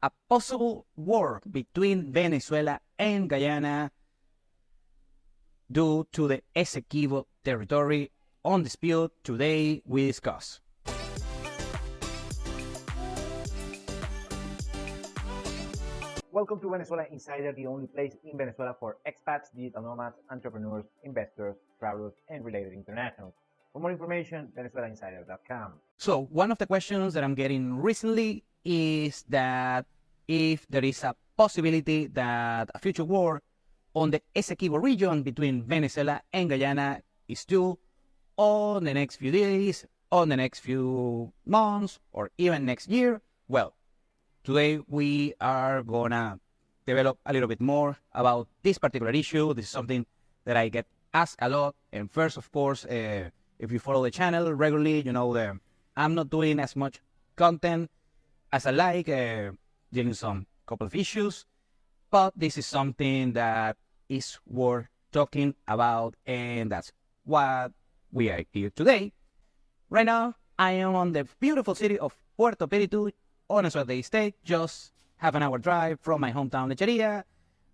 a possible war between Venezuela and Guyana due to the Essequibo territory on dispute. Today we discuss. Welcome to Venezuela Insider, the only place in Venezuela for expats, digital nomads, entrepreneurs, investors, travelers, and related internationals. For more information, venezuelainsider.com. So one of the questions that I'm getting recently is that if there is a possibility that a future war on the Essequibo region between Venezuela and Guyana is due on the next few days, on the next few months, or even next year. Well, today we are gonna develop a little bit more about this particular issue. This is something that I get asked a lot. And first, of course, if you follow the channel regularly, you know that I'm not doing as much content as I like, dealing some couple of issues. But this is something that is worth talking about, and that's what we are here today. Right now, I am on the beautiful city of Puerto Piritu, on a Saturday state, just half an hour drive from my hometown Lecheria.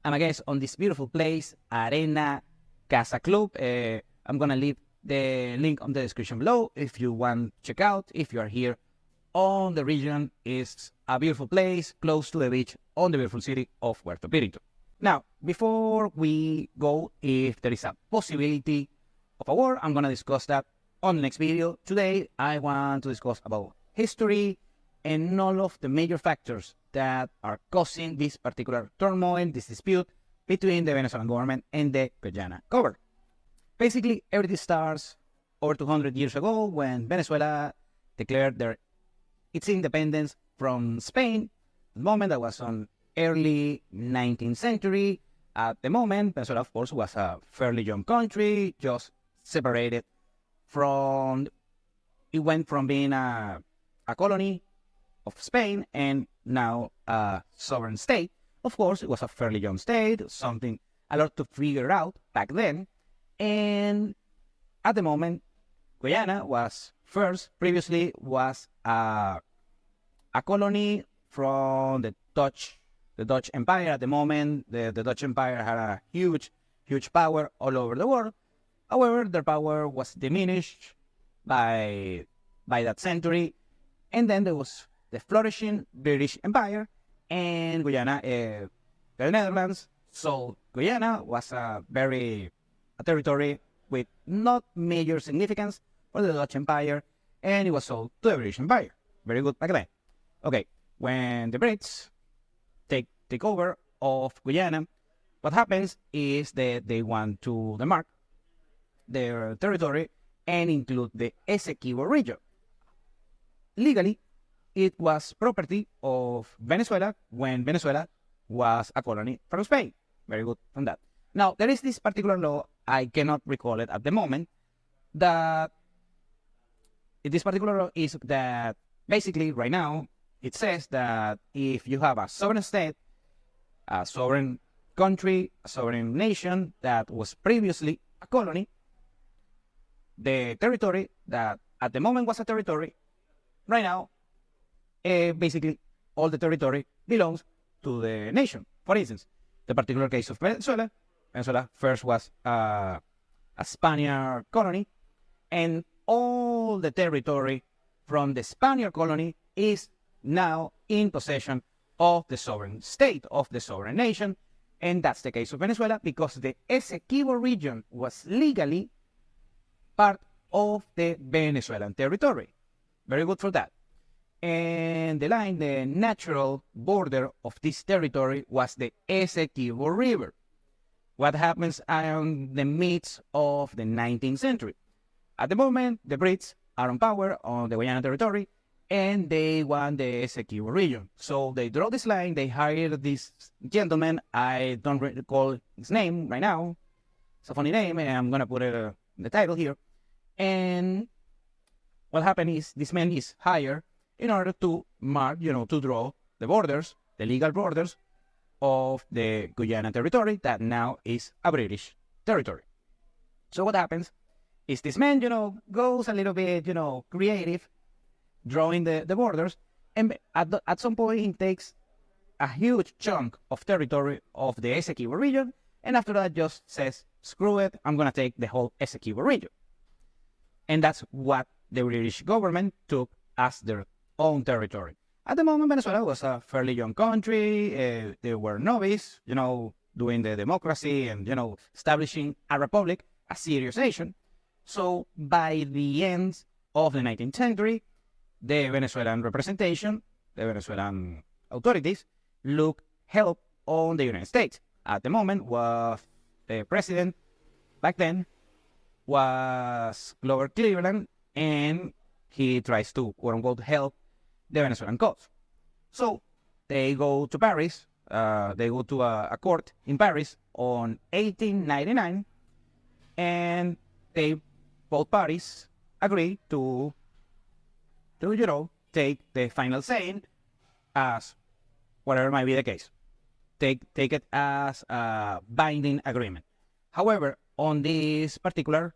I'm a guest on this beautiful place, Arena Casa Club. I'm gonna leave the link on the description below if you want to check out. If you are here on the region, it's a beautiful place close to the beach on the beautiful city of Puerto Piritu. Now, before we go, if there is a possibility of a war, I'm gonna discuss that on the next video. Today, I want to discuss about history and all of the major factors that are causing this particular turmoil, this dispute between the Venezuelan government and the Guyana government. Basically, everything starts over 200 years ago when Venezuela declared its independence from Spain. The moment that was on early 19th century. At the moment, Venezuela, of course, was a fairly young country, just separated from, it went from being a colony of Spain and now a sovereign state. Of course, it was a fairly young state, something a lot to figure out back then. And at the moment, Guyana was previously was a colony from the Dutch Empire. At the moment, the Dutch Empire had a huge power all over the world. However, their power was diminished by that century. And then there was the flourishing British Empire and Guyana, the Netherlands. So Guyana was a territory with not major significance for the Dutch Empire, and it was sold to the British Empire. Very good back then. Okay, when the Brits take over of Guyana, what happens is that they want to demark their territory and include the Essequibo region. Legally, it was property of Venezuela when Venezuela was a colony from Spain. Very good on that. Now, there is this particular law, I cannot recall it at the moment, that this particular law is that basically right now, it says that if you have a sovereign state, a sovereign country, a sovereign nation that was previously a colony, the territory that at the moment was a territory, right now, basically all the territory belongs to the nation. For instance, the particular case of Venezuela first was a Spaniard colony, and all the territory from the Spaniard colony is now in possession of the sovereign state, of the sovereign nation. And that's the case of Venezuela because the Essequibo region was legally part of the Venezuelan territory. Very good for that. And the natural border of this territory was the Essequibo River. What happens in the midst of the 19th century? At the moment, the Brits are on power on the Guyana territory, and they want the Essequibo region. So they draw this line, they hire this gentleman, I don't recall his name right now. It's a funny name, and I'm going to put it in the title here. And what happened is this man is hired in order to mark, to draw the borders, the legal borders of the Guyana territory that now is a British territory. So what happens is this man, goes a little bit, creative, drawing the borders, and at some point he takes a huge chunk of territory of the Essequibo region, and after that just says, screw it, I'm going to take the whole Essequibo region. And that's what the British government took as their own territory. At the moment, Venezuela was a fairly young country. They were novice, doing the democracy and, establishing a republic, a serious nation. So by the end of the 19th century, the Venezuelan representation, the Venezuelan authorities, looked help on the United States. At the moment, was the president back then was Glover Cleveland, and he tries to, quote unquote, help the Venezuelan cause. So they go to Paris, they go to a court in Paris on 1899, and both parties agree to take the final saying as whatever might be the case. Take it as a binding agreement. However, on this particular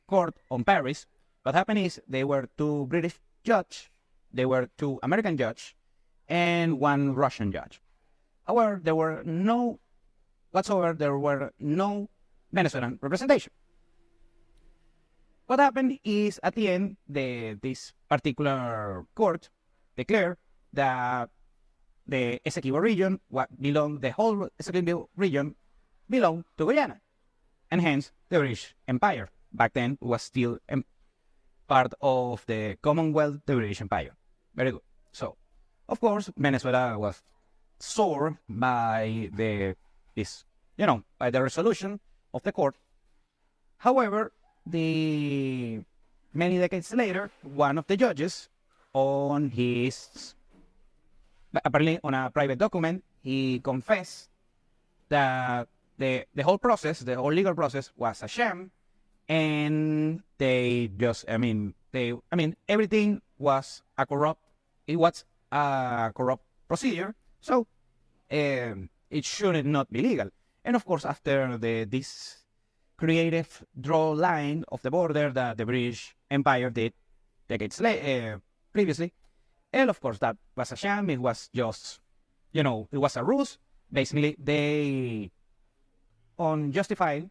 court on Paris, what happened is there were two British judges, there were two American judges, and one Russian judge. However, there were no Venezuelan representation. What happened is at the end, this particular court declared that the Essequibo region, the whole Essequibo region belonged to Guyana, and hence the British Empire back then was still part of the Commonwealth, the British Empire. Very good. So, of course, Venezuela was sore by the resolution of the court. However, many decades later, one of the judges, apparently on a private document, he confessed that the whole process, the whole legal process, was a sham, and everything was a corrupt. It was a corrupt procedure, so it should not be legal. And of course, after this creative draw line of the border that the British Empire did decades previously, and of course that was a sham. It was just, it was a ruse. Basically, they justified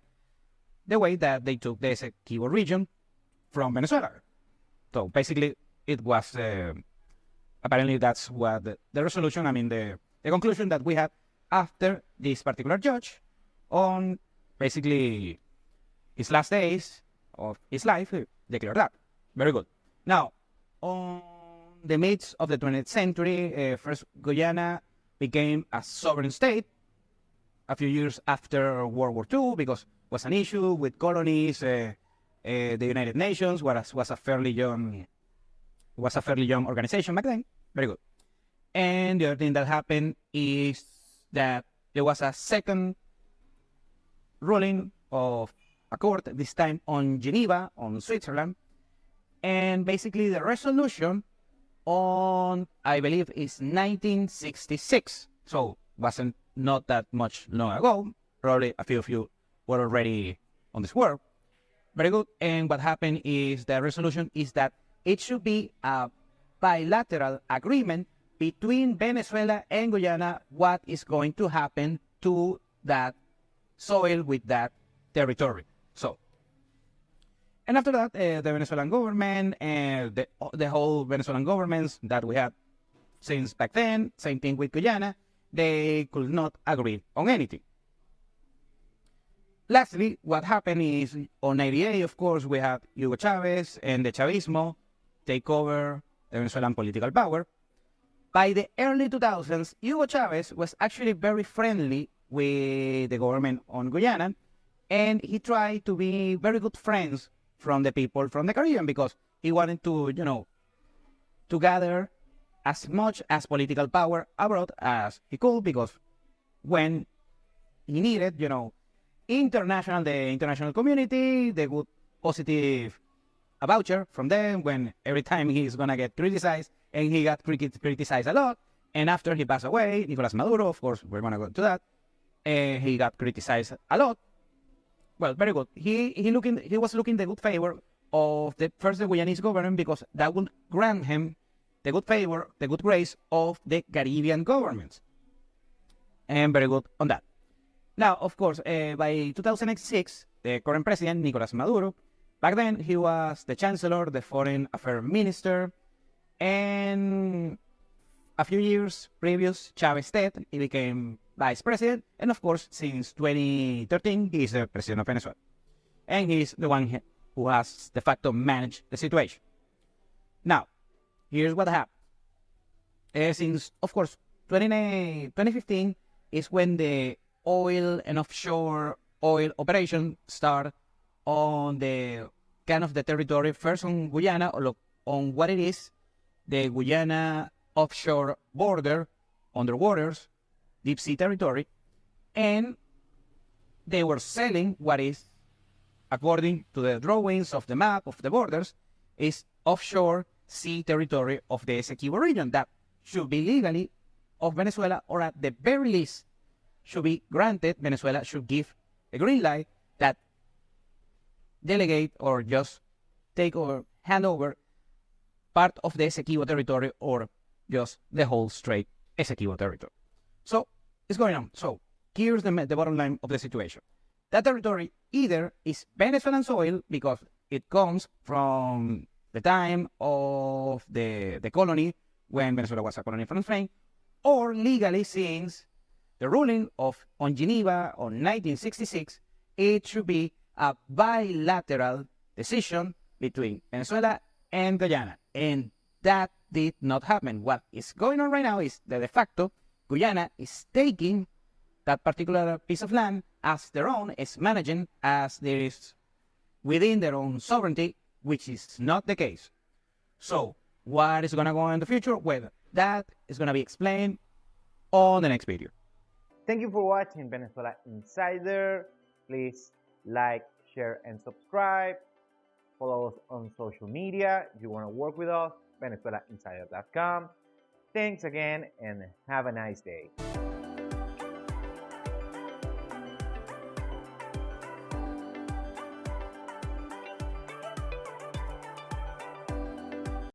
the way that they took the Essequibo region from Venezuela. So basically, it was apparently that's what the resolution. The conclusion that we had after this particular judge on basically his last days of his life declared that. Very good. Now, on the midst of the 20th century, first Guyana became a sovereign state a few years after World War II because it was an issue with colonies. The United Nations was a fairly young organization back then. Very good. And the other thing that happened is that there was a second ruling of a court, this time on Geneva, on Switzerland, and basically the resolution on, I believe, is 1966. So wasn't not that much long ago. Probably a few of you were already on this work. Very good. And what happened is the resolution is that it should be a bilateral agreement between Venezuela and Guyana what is going to happen to that soil with that territory. So, and after that, the Venezuelan government and the whole Venezuelan governments that we had since back then, same thing with Guyana, they could not agree on anything. Lastly, what happened is on 98, of course, we had Hugo Chavez and the Chavismo take over the Venezuelan political power. By the early 2000s, Hugo Chavez was actually very friendly with the government on Guyana, and he tried to be very good friends from the people from the Caribbean because he wanted to, to gather as much as political power abroad as he could, because when he needed, the international community, the good positive a voucher from them when every time he's gonna get criticized, and he got criticized a lot. And after he passed away, Nicolas Maduro, of course, we're gonna go to that. He got criticized a lot. Well, very good. He was looking the good favor of the Guyanese government because that would grant him the good favor, the good grace of the Caribbean governments. and very good on that. Now, of course, by 2006, the current president, Nicolas Maduro, back then he was the chancellor, the foreign affairs minister, and a few years previous, Chavez dead, he became vice president, and of course, since 2013, he is the president of Venezuela. And he is the one who has de facto managed the situation. Now, here's what happened. Since, of course, 2015 is when the oil and offshore oil operation start on the kind of the territory, first on Guyana, or on what it is, the Guyana offshore border, underwaters, deep sea territory, and they were selling what is, according to the drawings of the map of the borders, is offshore sea territory of the Essequibo region that should be legally of Venezuela, or at the very least should be granted. Venezuela should give a green light that delegate or just take or hand over part of the Essequibo territory, or just the whole straight Essequibo territory. So it's going on. So here's the bottom line of the situation. That territory either is Venezuelan soil because it comes from the time of the colony, when Venezuela was a colony from Spain, or legally, since the ruling on Geneva on 1966, it should be a bilateral decision between Venezuela and Guyana. And that did not happen. What is going on right now is that de facto Guyana is taking that particular piece of land as their own, is managing as there is within their own sovereignty, which is not the case. So what is going to go on in the future? Well, that is going to be explained on the next video. Thank you for watching Venezuela Insider. Please like, share, and subscribe. Follow us on social media. If you want to work with us, VenezuelaInsider.com. Thanks again, and have a nice day.